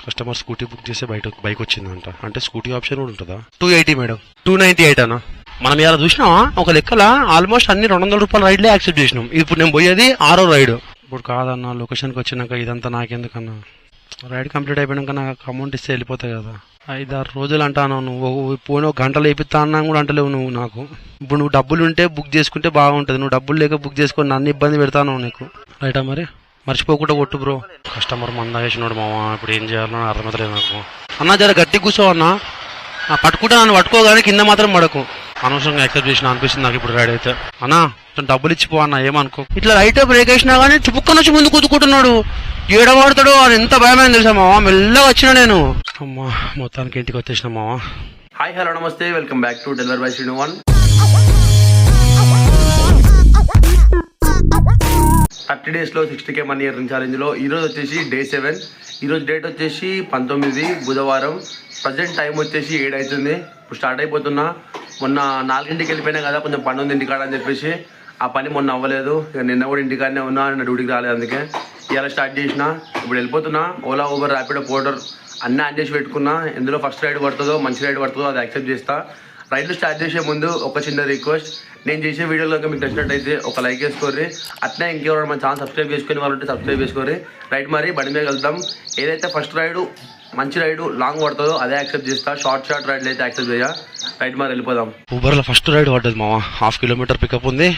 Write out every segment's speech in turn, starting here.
Customer scooty book చేసి bike వచ్చిందంట, అంటే స్కూటీ ఆప్షన్ కూడా ఉంటుందా? 280 మేడం, 298 అన్న. మనం ఇలా చూసినావా ఒక లెక్కల ఆల్మోస్ట్ అన్ని 200 రూపాయల రైడ్లే యాక్సెప్ట్ చేసినాం. ఇప్పుడు నేను పోయేది 6వ రైడ్. ఇప్పుడు కాదన్న లొకేషన్కి వచ్చినాక ఇదంతా నాకెందుకన్నా, రైడ్ కంప్లీట్ అయిపోయినాక నాకు అమౌంట్ ఇస్తే వెళ్ళిపోతాయి కదా. 5-6 రోజులు అంటాను, నువ్వు పోయిన ఒక గంటలు వేపిస్తా అన్నా కూడా అంటలేవు నువ్వు నాకు. ఇప్పుడు నువ్వు డబ్బులు ఉంటే బుక్ చేసుకుంటే బాగుంటుంది, నువ్వు డబ్బులు లేక బుక్ చేసుకొని నన్ను ఇబ్బంది పెడతాను నీకు. రైటా మరి మర్చిపోకుండా కొట్టు బ్రో. కస్టమర్ మంద వేసినాడు మామ, ఇప్పుడు ఏం చేయాలని అర్థమవుతలేదు నాకు. అన్నా జర గట్టి కూర్చో అన్నా, పట్టుకుంటే నన్ను పట్టుకోగానే కింద మాత్రం పడకు. అనవసరంగా యాక్సెప్ట్ చేసిన అనిపిస్తుంది నాకు ఇప్పుడు రైడ్ అయితే. అన్నా డబ్బులు ఇచ్చిపో అన్న, ఏమనుకో. ఇట్లా రైట్ బ్రేక్ వేసినా కానీ చుప్పుక్క నుంచి ముందు కుదుకుంటున్నాడు, ఏడవాడుతాడు అని ఎంత భయమైంది తెలుసా మావా. మెల్లగా వచ్చినా నేను, అమ్మా మొత్తానికి ఇంటికి వచ్చేసిన మావా. హాయ్ హలో నమస్తే, welcome back to delivery by Sreenu 1. 30 daysలో 60K మనీ ఎర్నింగ్ ఛాలెంజ్లో ఈరోజు వచ్చేసి డే 7. ఈరోజు డేట్ వచ్చేసి 19 బుధవారం. ప్రజెంట్ టైం వచ్చేసి 7 అవుతుంది. ఇప్పుడు స్టార్ట్ అయిపోతున్నా. మొన్న 4ంటికి వెళ్ళిపోయినా కదా, కొంచెం పని ఉంది ఇంటికాడ అని చెప్పేసి ఆ పని మొన్న అవ్వలేదు. ఇక నిన్న కూడా ఇంటికాడనే ఉన్నా, నిన్న డ్యూటీకి రాలేదు, అందుకే ఇవాళ స్టార్ట్ చేసిన. ఇప్పుడు వెళ్ళిపోతున్నా. ఓలా ఊబర్ ర్యాపిడో పోర్టర్ అన్నీ ఆన్ చేసి పెట్టుకున్నా. ఎందులో ఫస్ట్ రైడ్ పడుతుందో మంచి రైడ్ పడుతుందో అది యాక్సెప్ట్ చేస్తా. రైడ్లు స్టార్ట్ చేసే ముందు ఒక చిన్న రిక్వెస్ట్, నేను చేసే వీడియోలో మీకు నచ్చినట్టయితే ఒక లైక్ చేసుకోర్రి. అట్నే ఇంకెవరైనా మన ఛానల్ సబ్స్క్రైబ్ చేసుకుని వాళ్ళు ఉంటే సబ్స్క్రైబ్ చేసుకోర్రి. రైడ్ మరి బండి మీద వెళ్తాం. ఏదైతే ఫస్ట్ రైడు మంచి రైడు లాంగ్ పడుతుందో అదే యాక్సెప్ట్ చేస్తా. షార్ట్ రైడ్లు అయితే యాక్సెప్ట్ చేయ. రైడ్ మరి వెళ్ళిపోదాం. ఊబర్లో ఫస్ట్ రైడ్ పడ్డది మావా. 1/2 కిలోమీటర్ పికప్ ఉంది,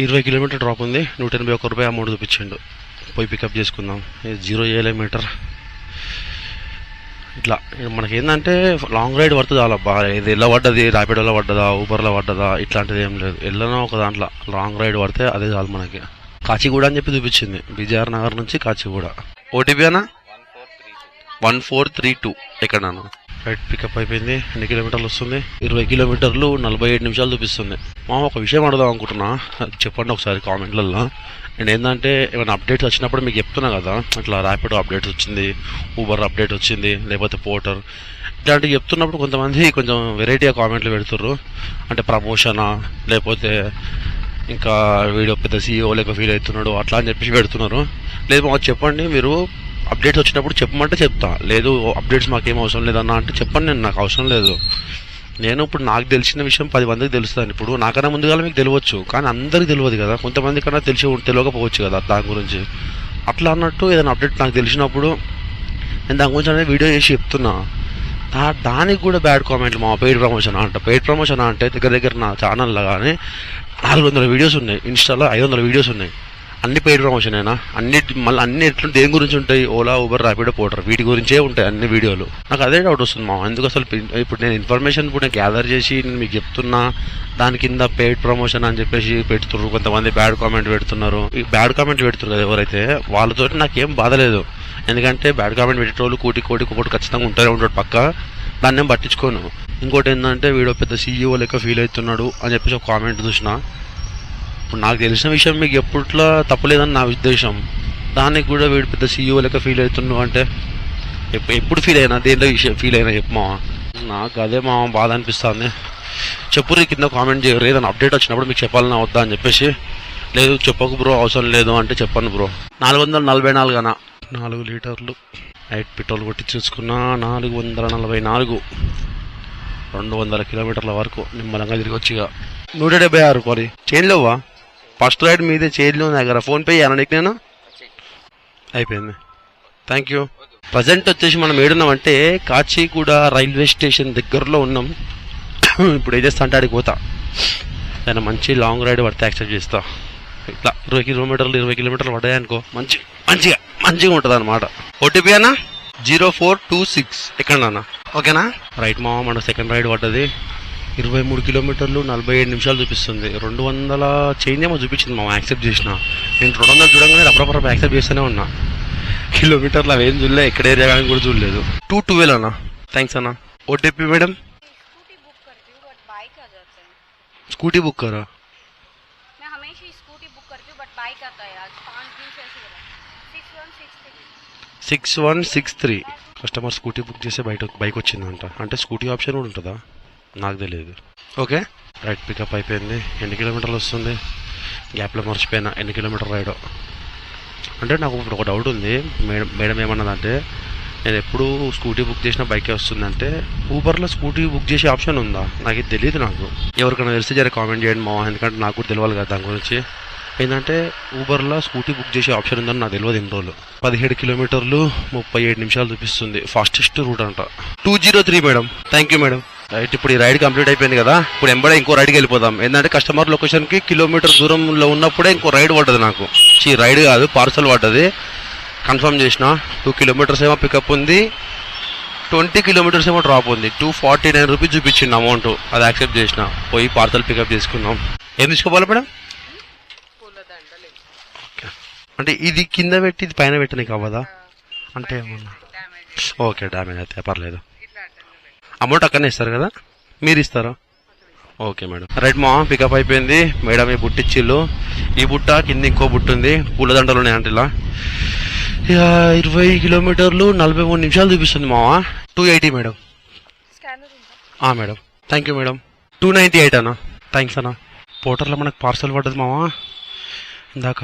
20 కిలోమీటర్ డ్రాప్ ఉంది. 181 రూపాయి అమౌంట్ చూపించిండు. పోయి పికప్ చేసుకుందాం. 0 ఏలేమీటర్. ఇట్లా మనకి ఏంటంటే లాంగ్ రైడ్ పడుతుంది అలా బాగా. ఇది ఎలా పడ్డది, ర్యాపిడోలో పడ్డదా, ఊబర్లో పడ్డదా ఇట్లాంటిది ఏం లేదు. ఎల్లనో ఒక దాంట్లో లాంగ్ రైడ్ పడితే అదే చాలు మనకి. కాచిగూడ అని చెప్పి చూపించింది, బీజేఆర్ నగర్ నుంచి కాచిగూడ. ఓటీపీ అన్న 1432. ఎక్కడన్నా రైడ్ పికప్ అయిపోయింది. ఎన్ని కిలోమీటర్లు వస్తుంది? 20 కిలోమీటర్లు 47 నిమిషాలు చూపిస్తుంది. మా ఒక విషయం అడదాం అనుకుంటున్నా, చెప్పండి ఒకసారి కామెంట్లలో. నేను ఏంటంటే ఏమైనా అప్డేట్స్ వచ్చినప్పుడు మీకు చెప్తున్నా కదా, ఇట్లా ర్యాపిడో అప్డేట్స్ వచ్చింది, ఊబర్ అప్డేట్ వచ్చింది, లేకపోతే పోర్టర్ ఇట్లాంటివి చెప్తున్నప్పుడు కొంతమంది కొంచెం వెరైటీగా కామెంట్లు పెడుతుర్రు. అంటే ప్రమోషనా, లేకపోతే ఇంకా వీడియో పెద్ద సీఈఓ లేక ఫీల్ అవుతున్నాడు అట్లా అని చెప్పేసి పెడుతున్నారు. లేదు మాకు చెప్పండి, మీరు అప్డేట్స్ వచ్చినప్పుడు చెప్పమంటే చెప్తా. లేదు అప్డేట్స్ మాకేం అవసరం లేదన్నా అంటే చెప్పండి, నేను నాకు అవసరం లేదు. నేను ఇప్పుడు నాకు తెలిసిన విషయం 10 మందికి తెలుస్తాను. ఇప్పుడు నాకన్నా ముందుగా మీకు తెలియవచ్చు, కానీ అందరికి తెలియదు కదా. కొంతమంది కన్నా తెలియకపోవచ్చు కదా దాని గురించి. అట్లా అన్నట్టు ఏదైనా అప్డేట్ నాకు తెలిసినప్పుడు నేను దాని గురించి అనేది వీడియో చేసి చెప్తున్నా. దానికి కూడా బ్యాడ్ కామెంట్లు మా పెయిడ్ ప్రమోషన్ అంట. పెయిడ్ ప్రమోషన్ అంటే దగ్గర నా ఛానల్లో కానీ 400 వీడియోస్ ఉన్నాయి, ఇన్స్టాలో 500 వీడియోస్ ఉన్నాయి. అన్ని పెయిడ్ ప్రమోషన్ అయినా మళ్ళీ అన్ని ఎట్లా దేని గురించి ఉంటాయి? ఓలా ఊబర్ ర్యాపిడో పోర్టర్ వీటి గురించే ఉంటాయి అన్ని వీడియోలు. నాకు అదే డౌట్ వస్తుంది మా, ఎందుకు అసలు ఇప్పుడు నేను ఇన్ఫర్మేషన్ ఇప్పుడు నేను గ్యాదర్ చేసి నేను మీకు చెప్తున్నా, దాని కింద పెయిడ్ ప్రమోషన్ అని చెప్పేసి పెడుతున్నారు. కొంతమంది బ్యాడ్ కామెంట్ పెడుతున్నారు. ఈ బ్యాడ్ కామెంట్ పెడుతున్నారు కదా ఎవరైతే, వాళ్ళతో నాకేం బాధ లేదు. ఎందుకంటే బ్యాడ్ కామెంట్ పెట్టేటోళ్ళు కోటి ఖచ్చితంగా ఉంటారే ఉంటాడు పక్క, దాన్ని ఏం పట్టించుకోను. ఇంకోటి ఏంటంటే వీడియో పెద్ద సీఈఓ లెక్క ఫీల్ అవుతున్నాడు అని చెప్పేసి ఒక కామెంట్ చూసిన. ఇప్పుడు నాకు తెలిసిన విషయం మీకు ఎప్పట్లో తప్పలేదని నా ఉద్దేశం. దానికి కూడా వీడు పెద్ద సీఈఓ లెక్క ఫీల్ అవుతున్నావు అంటే ఎప్పుడు ఫీల్ అయినా, దేంట్లో విషయం ఫీల్ అయినా చెప్పు మావా. నాకు అదే మావా బాధ అనిపిస్తుంది. చెప్పుర్రి కింద కామెంట్ చేయరు, ఏదైనా అప్డేట్ వచ్చినప్పుడు మీకు చెప్పాలన్నా వద్దా అని చెప్పేసి. లేదు చెప్పకు బ్రో అవసరం లేదు అంటే చెప్పండి బ్రో. 444 అన్న, 4 లీటర్లు నైట్ పెట్రోల్ కొట్టి చూసుకున్నా 444, 200 కిలోమీటర్ల వరకు నిమ్మలంగా తిరిగి వచ్చిగా. 176 రూపాయలు చేంజ్లోవా? ఫస్ట్ రైడ్ మీదే చేంజ్లో దగ్గర. ఫోన్పే చేయడానికి నేను అయిపోయింది. Thank you. ప్రజెంట్ వచ్చేసి మనం ఏడున్నామంటే కాచిగూడ రైల్వే స్టేషన్ దగ్గరలో ఉన్నాం. ఇప్పుడు ఏం చేస్తా అంటే అడిగి పోతా, నేను మంచి లాంగ్ రైడ్ పడితే యాక్సెప్ట్ చేస్తా. ఇట్లా 20 కిలోమీటర్లు పడ్డాయనుకో మంచిగా ఉంటుంది అనమాట. ఓటీపీ అన్న 0426. ఎక్కడన్నా ఓకేనా? రైట్ మామ, మన సెకండ్ రైడ్ పడ్డది. 23 కిలోమీటర్లు 47 నిమిషాలు చూపిస్తుంది. 200 చేంజ్ ఏమో చూపించింది మామ, యాక్సెప్ట్ చేసిన. నేను 200 చూడంగానే రప్పరప్ప యాక్సెప్ట్ చేస్తూనే ఉన్నా. కిలోమీటర్లు అవేం చూడలే, ఎక్కడ ఏరియా కానీ కూడా చూడలేదు. 212 అన్న. థ్యాంక్స్ అన్న. ఓటీపీ మేడం स्कूटी बुक करा? मैं हमेशा ही स्कूटी बुक करती हूँ बट बाइक आता है आज 5 दिन से ऐसे हो रहा है. 6163. కస్టమర్ స్కూటీ బుక్ చేసి బైక్ వచ్చిందంట, అంటే స్కూటీ ఆప్షన్ కూడా ఉంటుందా? నాకు తెలియదు. ఓకే రైట్ పికప్ అయిపోయింది. ఎన్ని కిలోమీటర్లు వస్తుంది? గ్యాప్లో మర్చిపోయినా ఎన్ని కిలోమీటర్ రైడో. అంటే నాకు ఇప్పుడు ఒక డౌట్ ఉంది. మేడం మేడం ఏమన్నదంటే, నేను ఎప్పుడు స్కూటీ బుక్ చేసిన బైకే వస్తుందంటే ఊబర్లో స్కూటీ బుక్ చేసే ఆప్షన్ ఉందా? నాకు ఇది తెలియదు. నాకు ఎవరికైనా తెలిస్తే జర కామెంట్ చేయండి మావా, ఎందుకంటే నాకు కూడా తెలియాలి కదా దాని గురించి. ఏంటంటే ఊబర్లో స్కూటీ బుక్ చేసే ఆప్షన్ ఉందని నాకు తెలియదు ఇన్ని రోజులు. 17 కిలోమీటర్లు 37 నిమిషాలు చూపిస్తుంది. ఫాస్టెస్ట్ రూట్ అంట. 203 madam. Thank you madam. Right, ఇప్పుడు ఈ రైడ్ కంప్లీట్ అయిపోయింది కదా. ఇప్పుడు ఎంబడే ఇంకో రైడ్కి వెళ్ళిపోదాం. ఏంటంటే కస్టమర్ లొకేషన్కి కిలోమీటర్ దూరంలో ఉన్నప్పుడే ఇంకో రైడ్ పడ్డది నాకు. రైడ్ కాదు, పార్సల్ పడ్డది. కన్ఫర్మ్ చేసిన. 2 కిలోమీటర్స్ ఏమో పికప్ ఉంది, 20 కిలోమీటర్స్ ఏమో డ్రాప్ ఉంది. 249 రూపీస్ చూపించింది అమౌంట్. అది యాక్సెప్ట్ చేసిన. పోయి పార్సల్ పికప్ చేసుకున్నాం. ఏం తీసుకోవాలి మేడం? అంటే ఇది కింద పెట్టి ఇది పైన పెట్టడానికి అవ్వదా? అంటే ఏమన్నా ఓకే, డ్యామేజ్ అయితే పర్లేదు. అమౌంట్ అక్కడనే ఇస్తారు కదా, మీరు ఇస్తారా? Okay madam. రైట్ మా పికప్ అయిపోయింది. మేడం ఈ బుట్ట ఇచ్చిళ్ళు. ఈ బుట్ట కింద ఇంకో బుట్ట ఉంది. పూలదండలు ఉన్నాయంటే ఇలా 20 కిలోమీటర్లు 43 నిమిషాలు చూపిస్తుంది మావా. 280 madam. Madam thank you madam. 298 అన్నా. థ్యాంక్స్ అన్నా. పోర్టర్లో మనకు పార్సల్ పడ్డది మావా. ఇందాక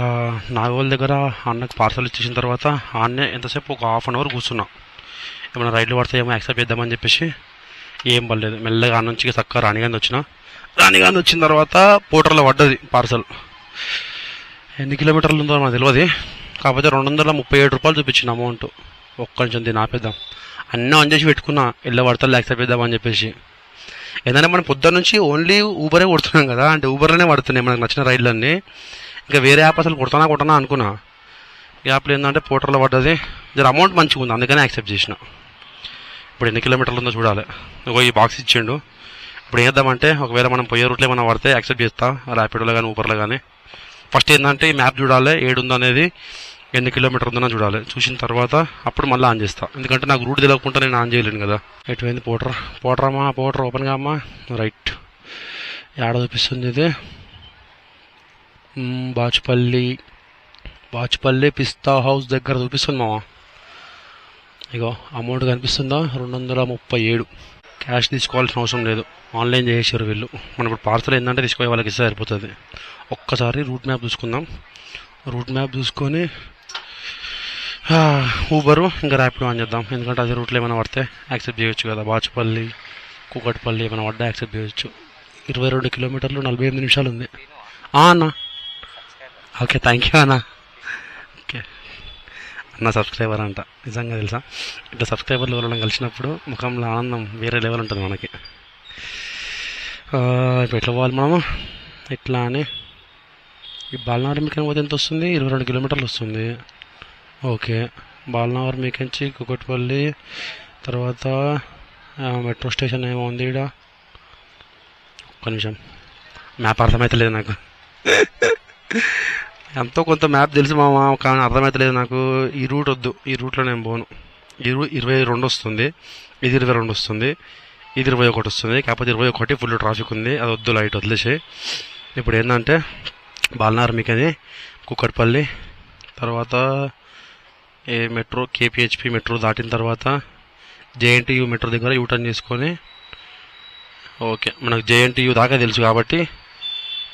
నాగోల్ దగ్గర అన్నకు పార్సల్ ఇచ్చేసిన తర్వాత అన్నే ఎంతసేపు ఒక హాఫ్ అన్ అవర్ కూర్చున్నా. ఏమైనా రైడ్లు పడితే ఏమో యాక్సెప్ట్ చేద్దామని చెప్పేసి ఏం పర్లేదు. మెల్లగా ఆ నుంచి చక్కగా రాణిగాంధీ వచ్చిన. రాణిగాంధీ వచ్చిన తర్వాత పోర్టర్లో పడ్డది పార్సల్. ఎన్ని కిలోమీటర్లు ఉందో నాకు తెలియదు. కాకపోతే 237 రూపాయలు చూపించిన అమౌంట్. ఒక్క నిమిషం దీన్ని ఆపేద్దాం. అన్నీ ఆన్ చేసి పెట్టుకున్నా, ఇళ్ళ పడతలు యాక్సెప్ట్ చేద్దామని చెప్పేసి. ఏదైనా మనం పొద్దున్న నుంచి ఓన్లీ ఊబరే కొడుతున్నాం కదా, అంటే ఊబర్లోనే పడుతున్నాయి మనకు నచ్చిన రైడ్లన్నీ. ఇంకా వేరే యాప్ అసలు కొడతానా అనుకున్నా. యాప్లో ఏంటంటే పోర్టర్లో పడ్డది. జర అమౌంట్ మంచిగా ఉంది, అందుకనే యాక్సెప్ట్ చేసిన. ఇప్పుడు ఎన్ని కిలోమీటర్లు ఉందో చూడాలి. ఈ బాక్స్ ఇచ్చిండు. ఇప్పుడు ఏం చేద్దామంటే, ఒకవేళ మనం పోయే రూట్లో ఏమైనా పడితే యాక్సెప్ట్ చేస్తా, ర్యాపిడోలో కానీ ఊబర్లో కానీ. ఫస్ట్ ఏంటంటే ఈ మ్యాప్ చూడాలి, ఏడుందో అనేది, ఎన్ని కిలోమీటర్ ఉందో చూడాలి. చూసిన తర్వాత అప్పుడు మళ్ళీ ఆన్ చేస్తా, ఎందుకంటే నాకు రూట్ తెలియకుండా నేను ఆన్ చేయలేను కదా. ఎటువైంది పోటర్ ఓపెన్గా అమ్మా. రైట్, ఏడ చూపిస్తుంది ఇది? బాచుపల్లి పిస్తా హౌస్ దగ్గర చూపిస్తుంది మావా. ఇగో అమౌంట్ కనిపిస్తుందా? 237. క్యాష్ తీసుకోవాల్సిన అవసరం లేదు, ఆన్లైన్ చేసేసారు వీళ్ళు. మనం ఇప్పుడు పార్సల్ ఏంటంటే తీసుకునే వాళ్ళకి ఇస్తే సరిపోతుంది. ఒక్కసారి రూట్ మ్యాప్ చూసుకుందాం. రూట్ మ్యాప్ చూసుకొని ఊబరు ఇంకా ర్యాపిడో ఆన్ చేద్దాం, ఎందుకంటే అదే రూట్లో ఏమైనా పడితే యాక్సెప్ట్ చేయొచ్చు కదా. బాచుపల్లి, కూకట్పల్లి ఏమైనా పడ్డా యాక్సెప్ట్ చేయొచ్చు. 22 కిలోమీటర్లు 48 నిమిషాలు ఉంది అన్న. ఓకే థ్యాంక్ యూ అన్న. ఓకే అన్న సబ్స్క్రైబర్ అంట, నిజంగా తెలుసా? ఇట్లా సబ్స్క్రైబర్లు ఎవరైనా కలిసినప్పుడు ముఖంలో ఆనందం వేరే లెవెల్ ఉంటుంది మనకి. ఇప్పుడు ఎట్లా పోవాలి మనము? ఇట్లా అని ఈ బాలనగర్ మీకని పోతే ఎంత వస్తుంది? 22 కిలోమీటర్లు వస్తుంది. ఓకే, బాలనగర్ మీకంచి కుకట్పల్లి, తర్వాత మెట్రో స్టేషన్ ఏమో ఉంది ఇక్కడ. ఒక్క నిమిషం, మ్యాప్ అర్థమవుతలేదు నాకు. ఎంతో కొంత మ్యాప్ తెలుసు మామ, కానీ అర్థమవుతలేదు నాకు. ఈ రూట్ వద్దు, ఈ రూట్లో నేను పోను. ఈ రూట్ 22 వస్తుంది, ఇది 22 వస్తుంది, ఇది 21 వస్తుంది. కాకపోతే 21 ఫుల్ ట్రాఫిక్ ఉంది, అది వద్దు, లైట్ వదిలేసి. ఇప్పుడు ఏంటంటే బాలనగర్ మీకని కుక్కట్పల్లి, తర్వాత ఏ మెట్రో కేపీహెచ్పి మెట్రో దాటిన తర్వాత జేఎన్టీయూ మెట్రో దగ్గర యూటర్న్ చేసుకొని. ఓకే, మనకు జేఎన్టీయూ దాకా తెలుసు కాబట్టి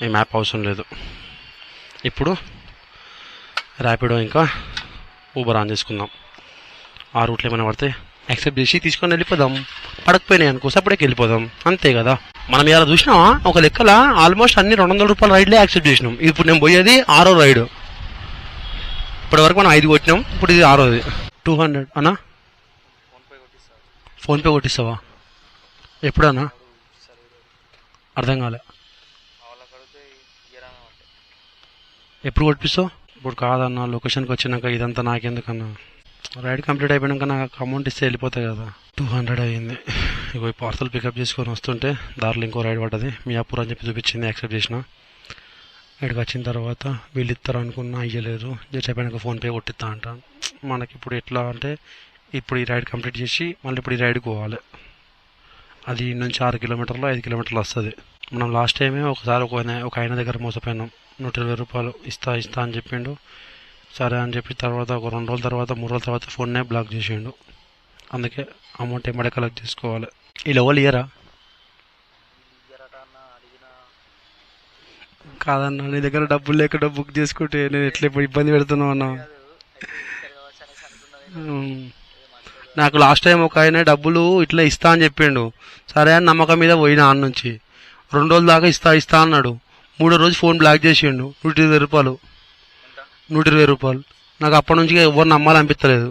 ఈ మ్యాప్ అవసరం లేదు. ఇప్పుడు ర్యాపిడో ఇంకా ఊబర్ ఆన్ చేసుకుందాం. ఆ రూట్లో ఏమైనా పడితే యాక్సెప్ట్ చేసి తీసుకొని వెళ్ళిపోదాం. పడకపోయినాయి అనుకో సపరేట్కి వెళ్ళిపోదాం, అంతే కదా. మనం ఇలా చూసినామా ఒక లెక్కల ఆల్మోస్ట్ అన్ని 200 రూపాయల రైడ్లే యాక్సెప్ట్ చేసినాం. ఇప్పుడు నేను పోయేది 6వ రైడ్. ఇప్పటి వరకు మనం 5 కొట్టినాం, ఇప్పుడు ఇది 6వది. 200 అన్నా? ఫోన్పే కొట్టిస్తావా? ఎప్పుడన్నా? అర్థం కాలే. ఎప్పుడు కొట్టిస్తావు? ఇప్పుడు కాదన్నా, లొకేషన్కి వచ్చినాక ఇదంతా నాకెందుకన్నా. రైడ్ కంప్లీట్ అయిపోయాక నాకు అమౌంట్ ఇస్తే వెళ్ళిపోతాయి కదా. 200 అయ్యింది. ఇగో ఈ పార్సల్ పికప్ చేసుకొని వస్తుంటే దారిలో ఇంకో రైడ్ పడ్డది. మియాపూర్ అని చెప్పి చూపించింది, యాక్సెప్ట్ చేసిన. ఇక్కడికి వచ్చిన తర్వాత వీళ్ళు ఇస్తారు అనుకున్నా, అయ్యలేదు. జస్ట్ అయిపోయాక ఫోన్పే కొట్టిస్తా అంట. మనకి ఇప్పుడు ఎట్లా అంటే, ఇప్పుడు ఈ రైడ్ కంప్లీట్ చేసి మళ్ళీ ఇప్పుడు ఈ రైడ్కి పోవాలి. అది నుంచి 6 కిలోమీటర్లు 5 కిలోమీటర్లు వస్తుంది. మనం లాస్ట్ టైమే ఒకసారి ఒక ఆయన దగ్గర మోసపోయినాం. 120 రూపాయలు ఇస్తా అని చెప్పిండు. సరే అని చెప్పి తర్వాత ఒక 2 రోజుల తర్వాత 3 రోజుల తర్వాత ఫోన్నే బ్లాక్ చేసిండు. అందుకే అమౌంట్ ఏమడే కలెక్ట్ చేసుకోవాలి. ఈ లెవెల్ ఇయరా? కాదన్నా, నీ దగ్గర డబ్బులు లేకుండా బుక్ చేసుకుంటే నేను ఎట్లా ఇబ్బంది పెడుతున్నావు అన్నా. నాకు లాస్ట్ టైం ఒక ఆయన డబ్బులు ఇట్లా ఇస్తా అని చెప్పిండు. సరే అని నమ్మకం మీద పోయినా ఆన్న నుంచి 2 రోజుల దాకా ఇస్తా అన్నాడు. 3వ రోజు ఫోన్ బ్లాక్ చేసిండు. 120 రూపాయలు. 120 రూపాయలు. నాకు అప్పటి నుంచి ఎవరు నమ్మాలనిపించలేదు.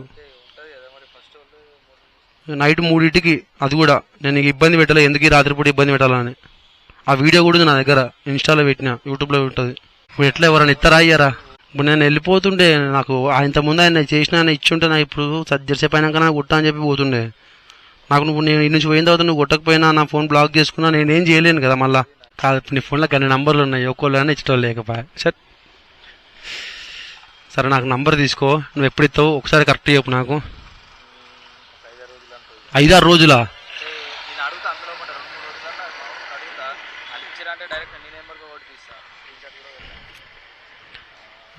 నైట్ 3ంటికి అది కూడా నేను ఇబ్బంది పెట్టలేదు. ఎందుకు రాత్రిపూట ఇబ్బంది పెట్టాలని ఆ వీడియో కూడా నా దగ్గర ఇన్స్టాలో పెట్టినా, యూట్యూబ్లో ఉంటుంది. ఇప్పుడు ఎట్లా ఎవరైనా ఇస్తారా అయ్యారా? ఇప్పుడు నేను వెళ్ళిపోతుండే. నాకు ఇంతకుముందు ఆయన చేసిన ఆయన ఇచ్చుంటే నాకు ఇప్పుడు జర్సేపు అయినాక నాకు కొట్టా అని చెప్పి పోతుండే. నాకు నేను ఇన్ని నుంచి పోయిన తర్వాత నువ్వు కొట్టకపోయినా నా ఫోన్ బ్లాక్ చేసుకున్నా నేనేం చేయలేను కదా. మళ్ళీ కాదు నీ ఫోన్లో కొన్ని నంబర్లు ఉన్నాయి, ఒక్కోళ్ళని ఇచ్చటోళ్ళు లేకపోయా. సరే నాకు నంబర్ తీసుకో. నువ్వు ఎప్పుడు ఇస్తావు ఒకసారి కరెక్ట్ చెప్పు నాకు. 5-6 రోజులా?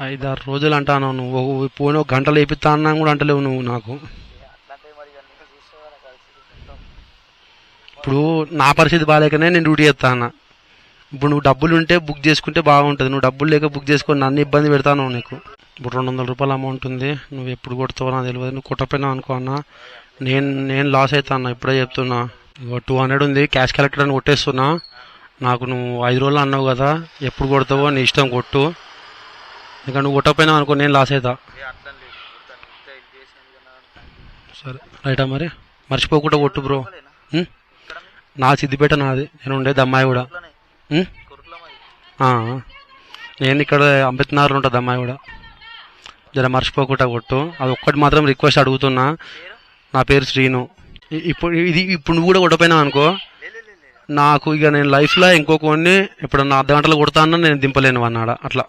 5-6 రోజులు అంటాను. నువ్వు పోయిన 1 గంటలు వేపిస్తా అన్నా కూడా అంటలేవు నువ్వు నాకు. ఇప్పుడు నా పరిస్థితి బాగాలేకనే నేను డ్యూటీ చేస్తా అన్న. ఇప్పుడు నువ్వు డబ్బులు ఉంటే బుక్ చేసుకుంటే బాగుంటుంది. నువ్వు డబ్బులు లేక బుక్ చేసుకొని నన్ను ఇబ్బంది పెడతాను నీకు. ఇప్పుడు 200 రూపాయల అమౌంట్ ఉంది. నువ్వు ఎప్పుడు కొడతావో నాకు తెలియదు. నువ్వు కొట్టపోయినా అనుకో అన్న, నేను లాస్ అవుతా అన్న. ఇప్పుడే చెప్తున్నా. 200 ఉంది, క్యాష్ కలెక్టర్ అని కొట్టేస్తున్నా. నాకు నువ్వు 5 రోజులు అన్నావు కదా, ఎప్పుడు కొడతావో నీ ఇష్టం కొట్టు. ఇంకా నువ్వు కొట్టకపోయినా అనుకో నేను లాస్ అవుతా. సరే రైటా మరి, మర్చిపోకుండా కొట్టు బ్రో. నా సిద్దిపేట నాది, నేను ఉండేది అమ్మాయి కూడా. నేను ఇక్కడ అంబేద్కర్ ఉంటుంది అమ్మాయి కూడా. జర మర్చిపోకుండా కొట్టు. అది ఒక్కటి మాత్రం రిక్వెస్ట్ అడుగుతున్నా. నా పేరు శ్రీను. ఇప్పుడు నువ్వు కూడా కొట్టపోయినావు అనుకో, నాకు ఇక నేను లైఫ్లో ఇంకొకరిని ఇప్పుడు నా అర్ధ గంటలో కొడతానన్నా నేను దింపలేను అన్నాడు. అట్లా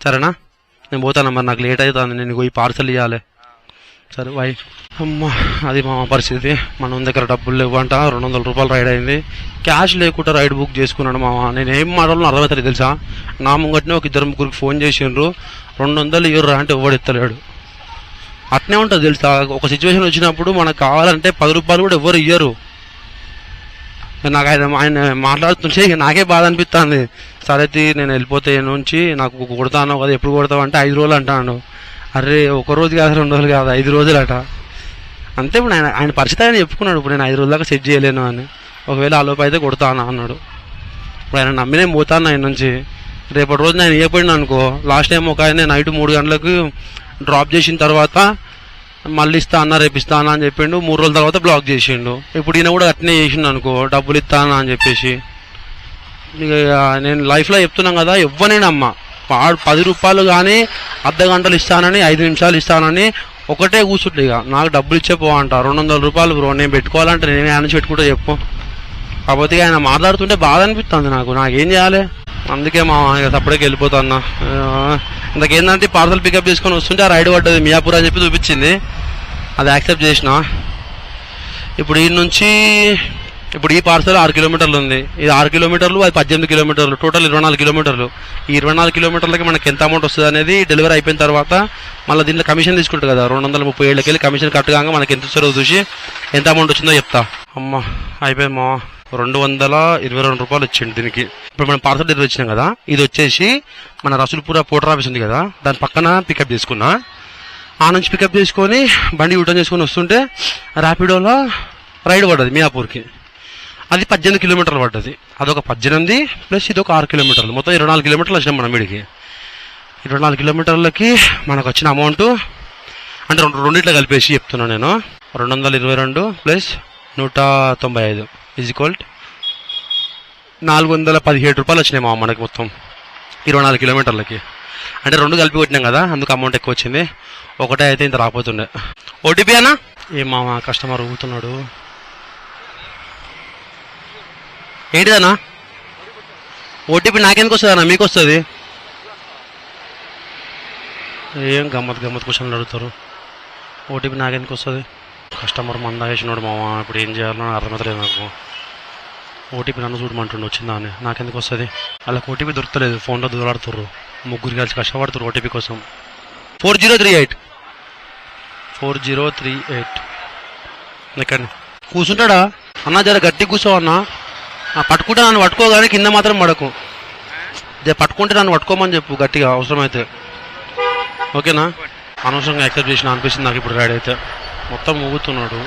సరేనా? నేను పోతాను మరి, నాకు లేట్ అవుతుంది. నేను ఈ పార్సల్ ఇవ్వాలి. సరే బాయ్. అమ్మ అది మా పరిస్థితి. మన దగ్గర డబ్బులు లేవంట. 200 రూపాయలు రైడ్ అయింది. క్యాష్ లేకుండా రైడ్ బుక్ చేసుకున్నాడు మామ. నేను ఏం మాట్లాడాలో అర్థమవుతుంది తెలుసా. నా ముంగట్నే ఒక 2-3 ఫోన్ చేసిండ్రు. 200 ఇవ్వరా అంటే ఎవడు ఎత్తలేడు. అట్నే ఉంటుంది తెలుసా. ఒక సిచ్యువేషన్ వచ్చినప్పుడు మనకు కావాలంటే 10 రూపాయలు కూడా ఎవరు ఇయ్యరు. నాకు ఆయన మాట్లాడుతుంటే నాకే బాధ అనిపిస్తుంది. సరే నేను వెళ్ళిపోతే నుంచి నాకు కొడతాను కదా, ఎప్పుడు కొడతావు అంటే 5 రోజులు అంటాను. అరే 1 రోజు కాదు 2 రోజులు కాదు 5 రోజులు అట. అంతే. ఇప్పుడు ఆయన పరిస్థితి ఆయన చెప్పుకున్నాడు. ఇప్పుడు నేను 5 రోజుల దాకా సెట్ చేయలేను అని. ఒకవేళ ఆలోపు అయితే కొడతాను అన్నాడు. ఇప్పుడు ఆయన నమ్మి నేను పోతాను ఆయన నుంచి. రేపటి రోజు నేను ఇవ్వకపోయినా అనుకో. లాస్ట్ టైం ఒక ఆయన నైట్ 3 గంటలకు డ్రాప్ చేసిన తర్వాత మళ్ళీ ఇస్తా అన్న, రేపు ఇస్తా అన్న అని చెప్పిండు. 3 రోజుల తర్వాత బ్లాక్ చేసిండు. ఇప్పుడు ఈయన కూడా అట్నే చేసిండు అనుకో, డబ్బులు ఇస్తానా అని చెప్పేసి. ఇక నేను లైఫ్లో చెప్తున్నాం కదా, ఇవ్వనేను అమ్మ. 10 రూపాయలు కానీ అర్ధ గంటలు ఇస్తానని 5 నిమిషాలు ఇస్తానని ఒకటే కూర్చుంటే ఇక నాకు డబ్బులు ఇచ్చే పోవంట. 200 రూపాయలు బ్రో నేను పెట్టుకోవాలంటే నేను ఆయన నుంచి పెట్టుకుంటే చెప్పు. కాకపోతే ఆయన మాట్లాడుతుంటే బాధ అనిపిస్తుంది నాకేం చేయాలి. అందుకే మా ఇక సపరేట్గా వెళ్ళిపోతాన్నా. ఇంతకేందంటే పార్సల్ పికప్ చేసుకొని వస్తుంటే ఆ రైడ్ పడ్డది మియాపూర్ అని చెప్పి చూపించింది. అది యాక్సెప్ట్ చేసిన. ఇప్పుడు ఈ నుంచి ఈ పార్సల్ 6 కిలోమీటర్లు ఉంది. ఇది 6 కిలోమీటర్లు, అది 18 కిలోమీటర్లు, టోటల్ 24 కిలోమీటర్లు. ఈ 24 కిలోమీటర్లకి మనకి ఎంత అమౌంట్ వస్తుంది అనేది డెలివరీ అయిపోయిన తర్వాత మళ్ళీ దీంట్లో కమిషన్ తీసుకుంటారు కదా. 237 వెళ్ళి కమిషన్ కరెక్ట్గా మనకి ఎంత వస్తుందో చూసి ఎంత అమౌంట్ వచ్చిందో చెప్తా. అమ్మ అయిపోయింది మా 222 రూపాయలు వచ్చింది దీనికి. ఇప్పుడు మనం పార్సల్ డెలివరీ వచ్చినాం కదా, ఇది వచ్చేసి మన రసూల్పుర పోర్టర్ ఆఫీస్ ఉంది కదా, దాని పక్కన పికప్ చేసుకున్నా. ఆ నుంచి పికప్ చేసుకొని బండి యూటర్న్ చేసుకొని వస్తుంటే ర్యాపిడోలో రైడ్ పడ్డది మియాపూర్కి. అది 18 కిలోమీటర్లు పడ్డది. అదొక 18 ప్లస్ ఇదొక 6 కిలోమీటర్లు, మొత్తం 24 కిలోమీటర్లు వచ్చినాం మనం వీడికి. 24 కిలోమీటర్లకి మనకు వచ్చిన అమౌంట్ అంటే రెండిట్లో కలిపేసి చెప్తున్నాను నేను. 222 ప్లస్ 195 ఈజ్ఈక్వల్ 417 రూపాయలు వచ్చినాయి మా మనకి మొత్తం 24 కిలోమీటర్లకి. అంటే 2 కలిపి కొట్టినాం కదా, అందుకు అమౌంట్ ఎక్కువ వచ్చింది. ఒకటే అయితే ఇంత రాకపోతుండే. ఓటీపీ అన్నా ఏం మా కస్టమర్ ఊగుతున్నాడు. ఏంటిదన్నా ఓటీపీ? నాకెందుకు వస్తుంది అన్న, మీకు వస్తుంది. ఏం గమ్మత్ క్వశ్చన్లు అడుగుతారు. ఓటీపీ నాకెందుకు వస్తుంది? కస్టమర్ మందా వేసినాడు మామ. ఇప్పుడు ఏం చేయాలో అర్థమవుతలేదు నాకు. ఓటీపీ నన్ను చూడమంటుండే వచ్చిందా అని. నాకెందుకు వస్తుంది? వాళ్ళకి ఓటీపీ దొరకలేదు, ఫోన్లో దూరాడుతుర్రు. 3 కలిసి కష్టపడుతున్నారు ఓటీపీ కోసం. 4038 ఎక్కడి కూర్చుంటాడా అన్నా? జర గట్టి కూర్చో అన్నా. పట్టుకుంటే నన్ను పట్టుకోగానే కింద మాత్రం పడకు. పట్టుకుంటే నన్ను పట్టుకోమని చెప్పు గట్టిగా అవసరమైతే. ఓకేనా? అనవసరంగా యాక్సెప్ట్ చేసిన అనిపిస్తుంది నాకు ఇప్పుడు రైడ్ అయితే. మొత్తం ఊగుతున్నాడు,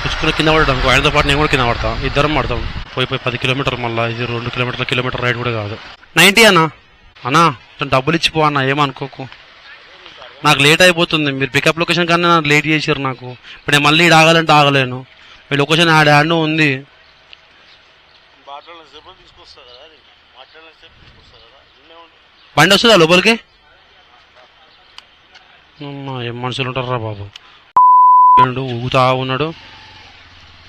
పుచ్చుకుని కింద పడ్డాడు అనుకో, ఆయనతో పాటు నేను కూడా కింద పడతా, ఇద్దరం పడతాం. పోయి 10 కిలోమీటర్లు, మళ్ళీ ఇది 2 కిలోమీటర్ రైడ్ కూడా కాదు. 90 అన్నా డబ్బులు ఇచ్చిపో అన్న, ఏమనుకోకు. నాకు లేట్ అయిపోతుంది, మీరు పికప్ లొకేషన్ కన్నా నాకు లేట్ చేసారు నాకు. ఇప్పుడు నేను మళ్ళీ ఆగాలంటే ఆగలేను, మీ లొకేషన్ ఆడ ఉంది. బండి వస్తుందా లోపలికి? ఏం మనుషులు ఉంటారా బాబు. ఊగుతా ఉన్నాడు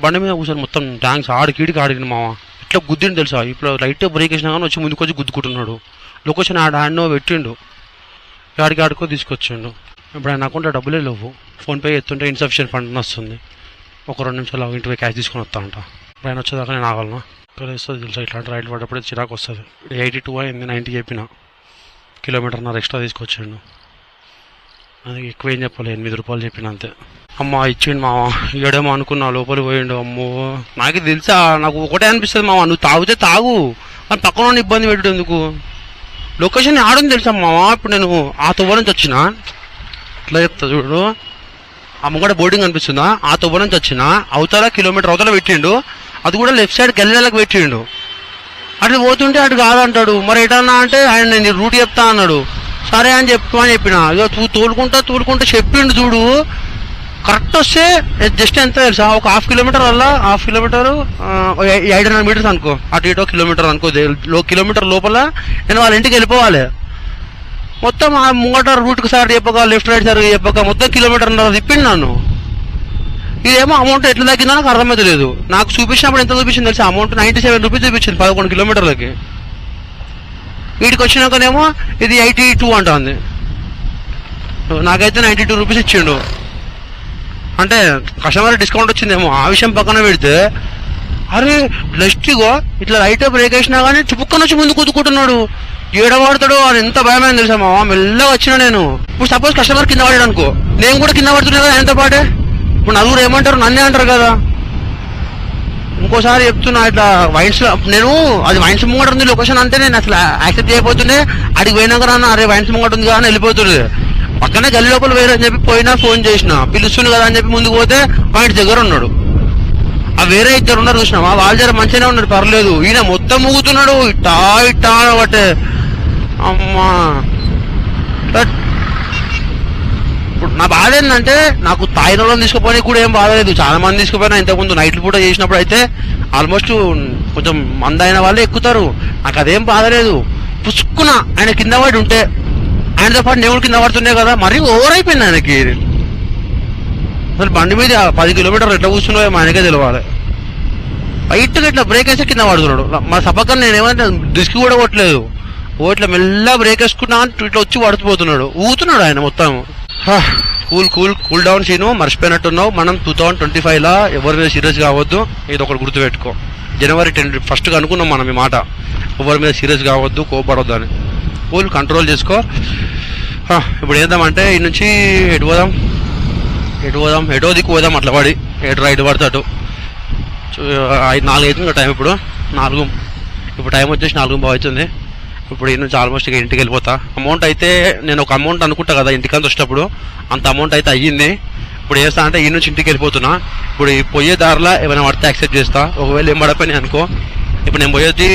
బండి మీద కూర్చొని, మొత్తం ట్యాంక్స్ ఆడికిడికి ఆడిన మామ. ఇట్లా గుద్దిండు తెలుసా, ఇప్పుడు లైట్ బ్రేక్ వేసినా కానీ వచ్చి ముందుకు వచ్చి గుద్దుకుంటున్నాడు. లొకేషన్ ఆడో పెట్టిండు, ఆడుకో తీసుకొచ్చిండు. ఇప్పుడు ఆయన అకౌంట్లో డబ్బులే లేవు, ఫోన్పే ఎత్తుంటే ఇన్సఫిషియెంట్ ఫండ్ అని వస్తుంది. ఒక 2 నిమిషాలు ఇంటిపై క్యాష్ తీసుకొని వస్తా అంట. ఇప్పుడు ఆయన వచ్చేదాకా నేను ఆగలను. ఇక్కడ వస్తుంది తెలుసా, ఇట్లాంటి రైడ్ పడ్డప్పుడు చిరాకు వస్తుంది. 82 అయింది, 90 చెప్పిన, కిలోమీటర్న్నర ఎక్స్ట్రా తీసుకొచ్చాడు. అది ఎక్కువ ఏం చెప్పాలి, 8 రూపాయలు చెప్పిన అంతే. అమ్మ ఇచ్చిండు మామ, ఇయ్యడేమో అనుకున్నా, లోపలికి పోయిండు. అమ్మో నాకు తెలుసా, నాకు ఒకటే అనిపిస్తుంది మామ, నువ్వు తాగితే తాగు అని పక్కన ఇబ్బంది పెట్టేందుకు. లొకేషన్ ఆడుంది తెలుసా మామ. ఇప్పుడు నేను ఆ తువ్వ నుంచి వచ్చిన, ఇట్లా చెప్తా చూడు, అమ్మగడ బోర్డింగ్ అనిపిస్తుందా, ఆ తువ్వ నుంచి వచ్చిన, అవతల కిలోమీటర్ అవతల పెట్టిండు, అది కూడా లెఫ్ట్ సైడ్ గల్లెలకు పెట్టిండు. అట్లా పోతుంటే అటు కాదంటాడు. మరి ఎటన్నా అంటే ఆయన నేను రూట్ చెప్తా అన్నాడు. సరే అని చెప్పిన, ఇక తూలుకుంటా చెప్పిండు చూడు. కరెక్ట్ వస్తే జస్ట్ ఎంత తెలుసా, ఒక హాఫ్ కిలోమీటర్ 800 మీటర్స్ అనుకో, అటు ఇటో కిలోమీటర్ అనుకో, కిలోమీటర్ లోపల నేను వాళ్ళ ఇంటికి వెళ్ళిపోవాలి. మొత్తం ఆ ముంగట రూట్కి సార్ చెప్పక, లెఫ్ట్ రైట్ సార్ చెప్పక, మొత్తం కిలోమీటర్ తిప్పిండు నన్ను. ఇదేమో అమౌంట్ ఎట్లా తగ్గిందో నాకు అర్థమైతలేదు. నాకు చూపించినప్పుడు ఎంత చూపించింది తెలుసా, అమౌంట్ 97 రూపీస్ చూపించింది 11 కిలోమీటర్లకి. వీటికి వచ్చినాకనేమో ఇది 82 అంటుంది. నాకైతే 92 రూపీస్ ఇచ్చిండు. అంటే కస్టమర్ డిస్కౌంట్ వచ్చిందేమో, ఆ విషయం పక్కన పెడితే, అరే లెస్టిగో ఇట్లా లైట్ బ్రేక్ వేసినా కానీ చుప్పుకొని వచ్చి ముందు కుదుకుంటున్నాడు. ఏడవాడతాడు అని ఎంత భయమైంది తెలుసా మామ. మెల్లగా వచ్చినా నేను. ఇప్పుడు సపోజ్ కస్టమర్ కింద పడాడు అనుకో, నేను కూడా కింద పడుతున్నా కదా ఆయనతో పాటే. ఇప్పుడు నలుగురు ఏమంటారు, నన్నే అంటారు కదా. ఇంకోసారి చెప్తున్నా, ఇట్లా వైన్స్ నేను అది వైన్స్ ముంగట ఉంది లొకేషన్ అంటే నేను అసలు యాక్సెప్ట్ చేయకపోతుండే. అడిగి పోయినాక రాను, అరే వైన్స్ ముంగట ఉంది కానీ వెళ్ళిపోతుంది. పక్కనే గల్లి లోపల వేరే అని చెప్పి పోయినా, ఫోన్ చేసిన, పిలుస్తుంది కదా అని చెప్పి ముందుకు పోతే పాయింట్ దగ్గర ఉన్నాడు. ఆ వేరే ఇద్దరు ఉన్నారు చూసినావా, వాళ్ళు జర మంచిగానే ఉన్నాడు, పర్లేదు. ఈయన మొత్తం ఊగుతున్నాడు, ఇట్టా బట్టే. అమ్మా ఇప్పుడు నా బాధ ఏంటంటే, నాకు తాయిలో తీసుకుపోయి కూడా ఏం బాధ లేదు. చాలా మంది తీసుకుపోయినా, ఇంతకుముందు నైట్లు పూట చేసినప్పుడు అయితే ఆల్మోస్ట్ కొంచెం మంది అయిన వాళ్ళే ఎక్కుతారు. నాకు అదేం బాధ లేదు. పుచ్చుకున్నా ఆయన కింద పడి ఉంటే, ఆయనతో పాటు నేను కింద పడుతుండే కదా, మరీ ఓవర్ అయిపోయింది ఆయనకి. అసలు బండి మీద 10 కిలోమీటర్లు ఎట్లా కూర్చున్నాయో ఆయనకే తెలియాలి. బయటగా ఇట్లా బ్రేక్ వేస్తే కింద పడుతున్నాడు. మా సపక్కన నేను ఏమంటే డిస్క్ కూడా కొట్టలేదు, ఇట్లా మెల్లగా బ్రేక్ వేసుకున్నా ఇట్లా వచ్చి పడుతుపోతున్నాడు, ఊగుతున్నాడు ఆయన మొత్తం. కూల్ డౌన్ సీను, మర్చిపోయినట్టున్నావు. మనం 2025 ఎవరి మీద సీరియస్ కావద్దు, ఇది ఒకటి గుర్తుపెట్టుకో. January 1st అనుకున్నాం మనం ఈ మాట, ఎవరి మీద సీరియస్ కావద్దు, కోపడవద్దు అని. కూల్ కంట్రోల్ చేసుకో. ఇప్పుడు ఏద్దామంటే ఈ నుంచి ఎటు పోదాం, ఎటో దిక్కు పోదాం, అట్లా పడి ఎటు రైట్ పడతాడు. 4 అవుతుంది టైం, ఇప్పుడు 4. ఇప్పుడు టైం వచ్చేసి 4:15 అవుతుంది. ఇప్పుడు ఈ నుంచి ఆల్మోస్ట్ ఇక ఇంటికి వెళ్ళిపోతా. అమౌంట్ అయితే నేను ఒక అమౌంట్ అనుకుంటా కదా ఇంటికంత వచ్చేటప్పుడు, అంత అమౌంట్ అయితే అయ్యింది. ఇప్పుడు చేస్తా అంటే ఈ నుంచి ఇంటికి వెళ్ళిపోతున్నా. ఇప్పుడు ఈ పోయే దారిలో ఏమైనా పడితే యాక్సెప్ట్ చేస్తా, ఒకవేళ ఏం పడపోయినాయి అనుకో. ఇప్పుడు నేను పోయేది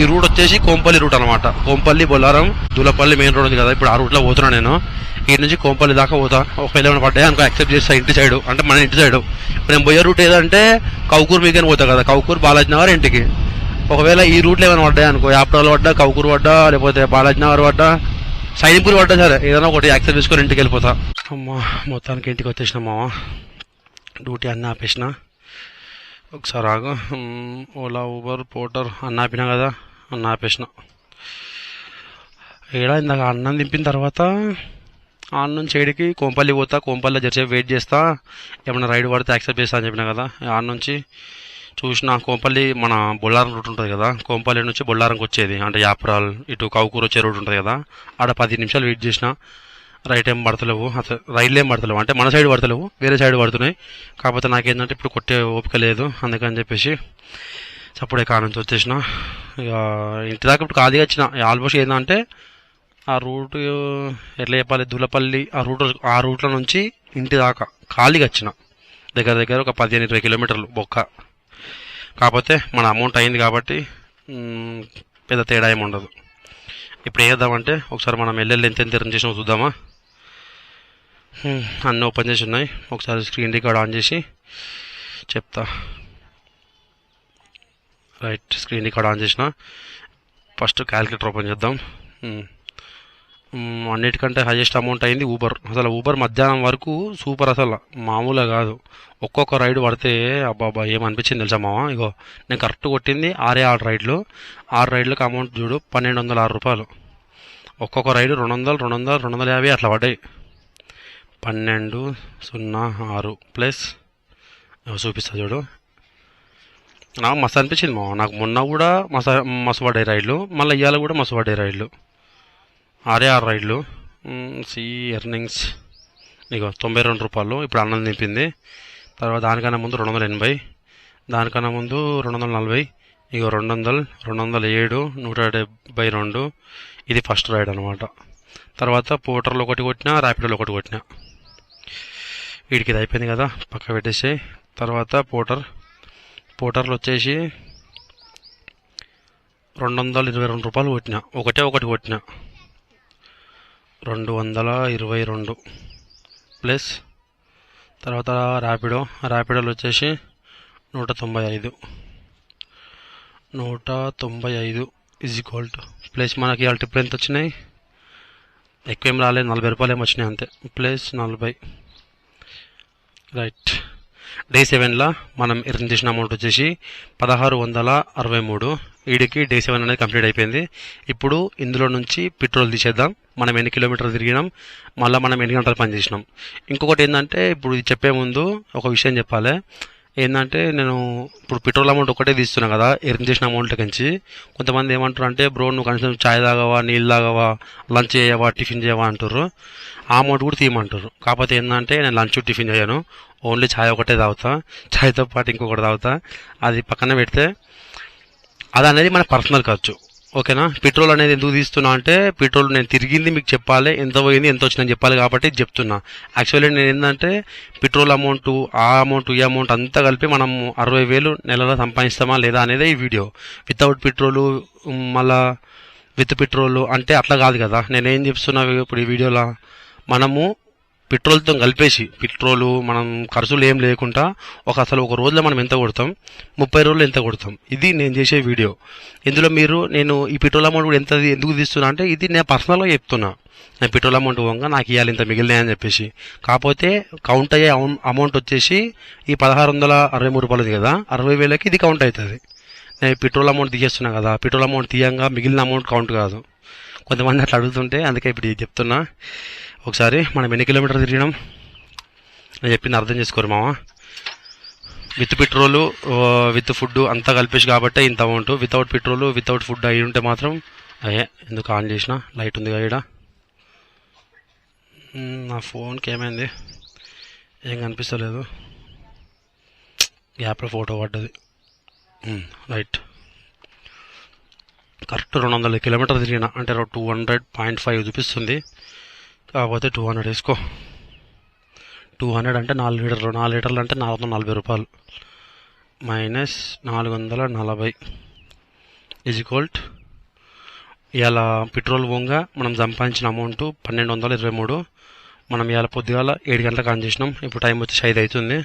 ఈ రూట్ వచ్చేసి కోంపల్లి రూట్ అనమాట. కోంపల్లి, బొల్లారం, దూలపల్లి మెయిన్ రోడ్ ఉంది కదా, ఇప్పుడు ఆ రూట్లో పోతున్నా నేను. ఈ నుంచి కోంపల్లి దాకా పోతా. ఒకవేళ ఏమైనా పడ్డాయి అనుకో యాక్సెప్ట్ చేస్తా, ఇంటి సైడ్ అంటే మన ఇంటి సైడ్. ఇప్పుడు నేను పోయే రూట్ ఏదంటే కౌకూరు మీకని పోతా కదా, కౌకూరు బాలాజీ నగర్ ఇంటికి. ఒకవేళ ఈ రూట్లో ఏమైనా పడ్డాయి అనుకో, యాప్టాలు పడ్డా, కౌకూరు పడ్డా, లేకపోతే బాలాజీ నగర్ పడ్డా, సైనిపూర్ పడ్డా, సరే ఏదైనా ఒకటి యాక్సెప్ట్ చేసుకొని ఇంటికి వెళ్ళిపోతా. అమ్మా మొత్తానికి ఇంటికి వచ్చేసిన మామ, డ్యూటీ అన్నీ ఆపేసిన. ఒకసారి ఆగు, ఓలా, ఊబర్, పోటర్ అన్న ఆపినా కదా, అన్న ఆపేసిన. ఏడా ఇందాక అన్నం దింపిన తర్వాత అన్నం చేయడికి కోంపల్లి పోతా. కోంపల్లి జరసేపు వెయిట్ చేస్తా, ఏమైనా రైడ్ పడితే యాక్సెప్ట్ చేస్తా అని చెప్పినా కదా. ఆడ నుంచి చూసిన కోంపల్లి మన బొల్లారం రూట్ ఉంటుంది కదా, కోంపల్లి నుంచి బొల్లారంకి వచ్చేది అంటే యాప్రాల్ ఇటు కౌకూరు వచ్చే రూట్ ఉంటుంది కదా, ఆడ 10 నిమిషాలు వెయిట్ చేసిన. రైట్ ఏం పడతలేవు, అసలు రైళ్ళు ఏం పడతలేవు, అంటే మన సైడ్ పడతలేవు, వేరే సైడ్ పడుతున్నాయి. కాకపోతే నాకేంటంటే ఇప్పుడు కొట్టే ఓపిక లేదు, అందుకని చెప్పేసి అప్పుడే కాడ నుంచి వచ్చేసిన. ఇక ఇంటి దాకా ఇప్పుడు ఖాళీగా వచ్చిన. ఆల్మోస్ట్ ఏంటంటే ఆ రూట్ ఎట్లా చెప్పాలి, దులపల్లి ఆ రూట్లో నుంచి ఇంటి దాకా ఖాళీగా వచ్చిన దగ్గర దగ్గర ఒక 15-20 కిలోమీటర్లు బొక్క. కాకపోతే మన అమౌంట్ అయింది కాబట్టి పెద్ద తేడా ఏమి ఉండదు. ఇప్పుడు ఏం చేద్దామంటే ఒకసారి మనం ఎల్ఎల్ ఎంత ఎర్న్ చేసినా చూద్దామా. అన్నీ ఓపెన్ చేసి ఉన్నాయి, ఒకసారి స్క్రీన్ రికార్డ్ ఆన్ చేసి చెప్తా. రైట్, స్క్రీన్ రికార్డ్ ఆన్ చేసిన. ఫస్ట్ క్యాలిక్యులేటర్ ఓపెన్ చేద్దాం. అన్నిటికంటే హైయెస్ట్ అమౌంట్ అయింది ఊబర్. అసలు ఊబర్ మధ్యాహ్నం వరకు సూపర్, అసలు మామూలుగా కాదు. ఒక్కొక్క రైడ్ పడితే అబ్బాబా ఏమనిపించింది తెలుసా మామ. ఇగో నేను కరెక్ట్ కొట్టింది 6 రైడ్లు. 6 రైడ్లకు అమౌంట్ చూడు 1206 రూపాయలు. ఒక్కొక్క రైడు 200, 200, 250 అట్లా పడ్డాయి. 1206 ప్లస్ చూపిస్తా చూడు. నాకు మస్తు అనిపించింది మామ. నాకు మొన్న కూడా మస్తు పడ్డాయి రైడ్లు, మళ్ళీ ఇవాళ కూడా మస్తు పడ్డాయి రైడ్లు. 6 రైడ్లు. సి ఎర్నింగ్స్ ఇగో 92 రూపాయలు. ఇప్పుడు అన్నం నింపింది. తర్వాత దానికన్నా ముందు 280, దానికన్నా ముందు 240, ఇగో 200, 207, 172. ఇది ఫస్ట్ రైడ్ అనమాట. తర్వాత పోర్టర్లో ఒకటి కొట్టినా, ర్యాపిడోలో ఒకటి కొట్టినా. వీడికి ఇది అయిపోయింది కదా, పక్క పెట్టేసి తర్వాత పోర్టర్లు వచ్చేసి 222 రూపాయలు కొట్టినా. ఒకటి కొట్టినా 222 ప్లస్ తర్వాత ర్యాపిడోలో వచ్చేసి 195 ఈజ్ ఈక్వల్ టు ప్లస్ మనకి ఇవాళ టిప్పులు ఎంత వచ్చినాయి, ఎక్కువ ఏం రాలేదు, 40 రూపాయలు ఏమి వచ్చినాయి అంతే, ప్లస్ 40. రైట్, డే 7లా మనం ఎర్న్ చేసిన అమౌంట్ వచ్చేసి 1663. వీడికి డే 7 అనేది కంప్లీట్ అయిపోయింది. ఇప్పుడు ఇందులో నుంచి పెట్రోల్ తీసేద్దాం. మనం ఎన్ని కిలోమీటర్లు తిరిగినాం, మళ్ళీ మనం ఎన్ని గంటలు పని చేసినాం. ఇంకొకటి ఏంటంటే, ఇప్పుడు ఇది చెప్పే ముందు ఒక విషయం చెప్పాలి. ఏంటంటే, నేను ఇప్పుడు పెట్రోల్ అమౌంట్ ఒకటే తీస్తున్నా కదా ఎర్న్ చేసిన అమౌంట్ నుంచి. కొంతమంది ఏమంటారు అంటే, బ్రో నువ్వు కనీసం ఛాయ్ తాగవా, నీళ్ళు తాగవా, లంచ్ చేయవా, టిఫిన్ చేయవా అంటారు. ఆ అమౌంట్ కూడా తీయమంటారు. కాకపోతే ఏంటంటే, నేను లంచ్ టిఫిన్ చేయను, ఓన్లీ ఛాయ్ ఒకటే తాగుతా. ఛాయ్తో పాటు ఇంకొకటి తాగుతా. అది పక్కన పెడితే అది అనేది మన పర్సనల్ ఖర్చు, ఓకేనా. పెట్రోల్ అనేది ఎందుకు తీస్తున్నా అంటే, పెట్రోల్ నేను తిరిగింది మీకు చెప్పాలి, ఎంత పోయింది ఎంత వచ్చిందని చెప్పాలి కాబట్టి చెప్తున్నా. యాక్చువల్లీ నేను ఏంటంటే, పెట్రోల్ అమౌంట్, ఆ అమౌంట్, ఈ అమౌంట్ అంతా కలిపి మనం 60,000 నెలలో సంపాదిస్తామా లేదా అనేది ఈ వీడియో. వితౌట్ పెట్రోలు మళ్ళా విత్ పెట్రోలు అంటే అట్లా కాదు కదా. నేనేం చెప్తున్నా ఇప్పుడు ఈ వీడియోలో, మనము పెట్రోల్తో కలిపేసి, పెట్రోలు మనం ఖర్చులు ఏం లేకుండా అసలు ఒక రోజులో మనం ఎంత కొడతాం, 30 రోజులు ఎంత కొడతాం, ఇది నేను చేసే వీడియో. ఇందులో నేను ఈ పెట్రోల్ అమౌంట్ కూడా ఎందుకు తీస్తున్నా అంటే, ఇది నేను పర్సనల్గా చెప్తున్నా. నేను పెట్రోల్ అమౌంట్ పోగా నాకు ఇవ్వాలి ఇంత మిగిలినాయని చెప్పేసి. కాకపోతే కౌంట్ అయ్యే అమౌంట్ వచ్చేసి ఈ 1663 రూపాయలు ఉంది కదా, 60,000కి ఇది కౌంట్ అవుతుంది. నేను పెట్రోల్ అమౌంట్ తీసేస్తున్నా కదా, పెట్రోల్ అమౌంట్ తీయంగా మిగిలిన అమౌంట్ కౌంట్ కాదు. కొంతమంది అట్లా అడుగుతుంటే అందుకే ఇప్పుడు ఇది చెప్తున్నా. ఒకసారి మనం ఎన్ని కిలోమీటర్లు తిరిగినాం నేను చెప్పింది అర్థం చేసుకోరు మామ. విత్ పెట్రోలు విత్ ఫుడ్ అంతా కలిపేసి కాబట్టి ఇంత amount. Without petrol without food అయి ఉంటే మాత్రం ఎందుకు ఆన్ చేసిన, లైట్ ఉంది ఇక్కడ. నా ఫోన్కి ఏమైంది, ఏం కనిపిస్తలేదు, గ్యాప్లో ఫోటో పడ్డది. రైట్, కరెక్ట్ 200 కిలోమీటర్లు తిరిగిన, అంటే 200.5 చూపిస్తుంది. కాకపోతే 200 వేసుకో. 200 అంటే 4 లీటర్లు, 4 లీటర్లు అంటే 440 రూపాయలు మైనస్ 440 ఈజ్ ఈక్వల్ టు ఇవాళ పెట్రోల్ పోగా మనం సంపాదించిన అమౌంట్ 1223. మనం ఇవాళ పొద్దుగాల 7 గంటలకు ఆన్ చేసినాం. ఇప్పుడు టైం వచ్చి 5 అవుతుంది.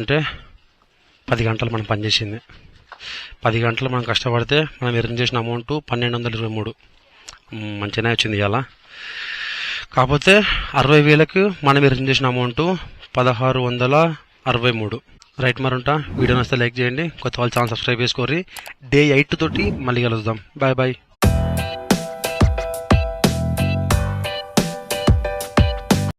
అంటే 10 గంటలు మనం పనిచేసింది. 10 గంటలు మనం కష్టపడితే మనం ఎర్న్ చేసిన అమౌంట్ 1223. మంచిగానే వచ్చింది ఇవాళ. కాకపోతే 60,000కి మనం ఎర్న్ చేసిన అమౌంట్ 1663. రైట్, మరి ఉంటా. వీడియో నచ్చితే లైక్ చేయండి, కొత్త వాళ్ళు ఛానల్ సబ్స్క్రైబ్ చేసుకోరి. డే 8 తోటి మళ్ళీ కలుద్దాం. Bye bye.